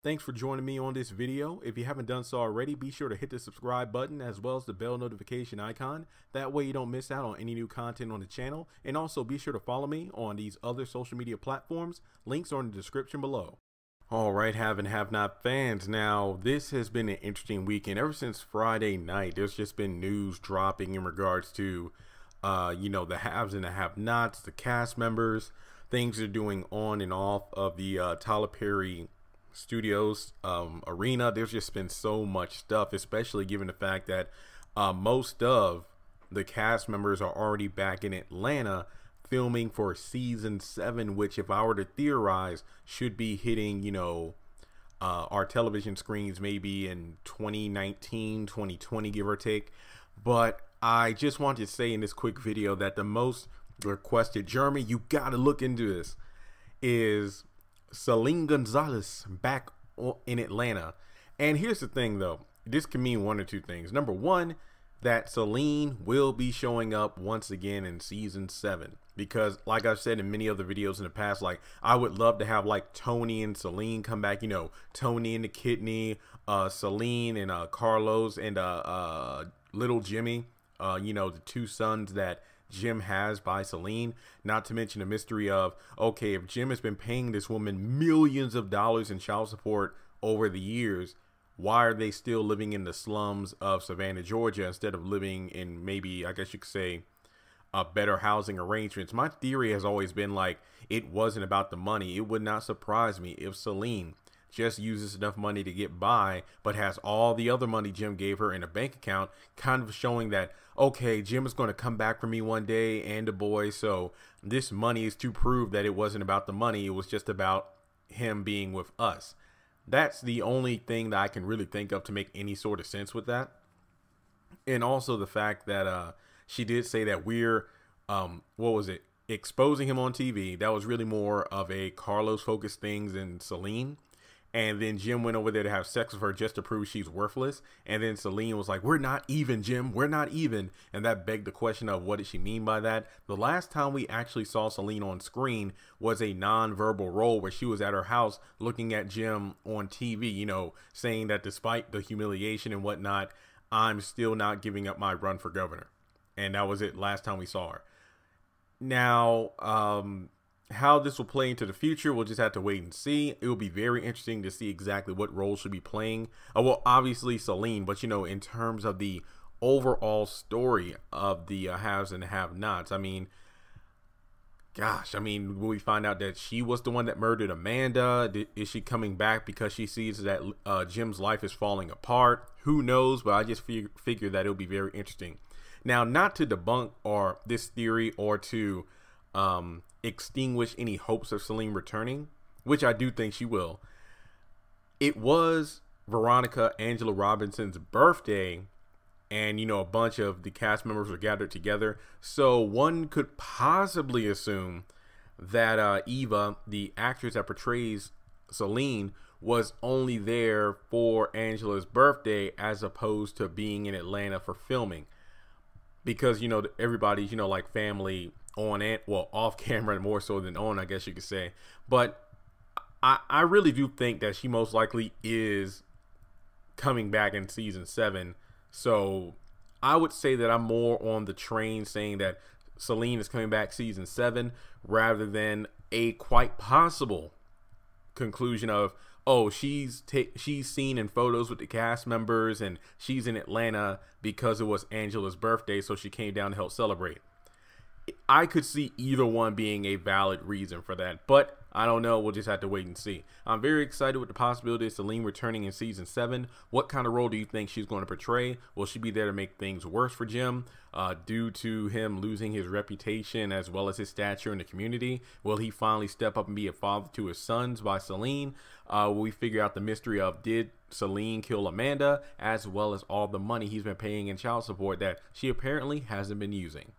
Thanks for joining me on this video. If you haven't done so already, be sure to hit the subscribe button as well as the bell notification icon. That way you don't miss out on any new content on the channel. And also be sure to follow me on these other social media platforms. Links are in the description below. All right, have and have not fans. Now, this has been an interesting weekend. Ever since Friday night, there's just been news dropping in regards to, the haves and the have-nots, the cast members, things they're doing on and off of the Tyler Perry Studios arena. There's just been so much stuff, especially given the fact that most of the cast members are already back in Atlanta filming for season 7, which, if I were to theorize, should be hitting our television screens maybe in 2019, 2020, give or take. But I just wanted to say in this quick video that the most requested, Jeremy, you gotta look into this, is Celine Gonzalez back in Atlanta. And here's the thing though, this can mean one or two things. Number one, that Celine will be showing up once again in season 7, because like I've said in many other videos in the past, like I would love to have like Tony and Celine come back, Tony and the Kidney, Celine and Carlos and little Jimmy, the two sons that Jim has by Celine. Not to mention the mystery of, okay, if Jim has been paying this woman millions of dollars in child support over the years, why are they still living in the slums of Savannah, Georgia, instead of living in maybe, I guess you could say, better housing arrangements? My theory has always been like, it wasn't about the money. It would not surprise me if Celine just uses enough money to get by, but has all the other money Jim gave her in a bank account, kind of showing that, okay, Jim is going to come back for me one day and the boy, so this money is to prove that it wasn't about the money. It was just about him being with us. That's the only thing that I can really think of to make any sort of sense with that. And also the fact that she did say that we're, exposing him on TV. That was really more of a Carlos focused things than Celine. And then Jim went over there to have sex with her just to prove she's worthless. And then Celine was like, we're not even, Jim, we're not even. And that begged the question of, what did she mean by that? The last time we actually saw Celine on screen was a non-verbal role where she was at her house looking at Jim on TV, saying that despite the humiliation and whatnot, I'm still not giving up my run for governor. And that was it last time we saw her. Now, how this will play into the future, we'll just have to wait and see. It will be very interesting to see exactly what role she'll be playing. Well, obviously Celine, but in terms of the overall story of the haves and have-nots, will we find out that she was the one that murdered Amanda? Is she coming back because she sees that Jim's life is falling apart? Who knows? But I just figure that it'll be very interesting. Now, not to debunk this theory or to extinguish any hopes of Celine returning, which I do think she will. It was Veronica Angela Robinson's birthday, and a bunch of the cast members were gathered together, so one could possibly assume that Eva, the actress that portrays Celine, was only there for Angela's birthday as opposed to being in Atlanta for filming, because everybody's like family on and off camera, more so than on, I guess you could say. But I really do think that she most likely is coming back in season 7. So I would say that I'm more on the train saying that Celine is coming back season 7 rather than a quite possible conclusion of, oh, she's seen in photos with the cast members and she's in Atlanta because it was Angela's birthday, so she came down to help celebrate. I could see either one being a valid reason for that, but I don't know. We'll just have to wait and see. I'm very excited with the possibility of Celine returning in season 7. What kind of role do you think she's going to portray? Will she be there to make things worse for Jim due to him losing his reputation as well as his stature in the community? Will he finally step up and be a father to his sons by Celine? Will we figure out the mystery of, did Celine kill Amanda, as well as all the money he's been paying in child support that she apparently hasn't been using?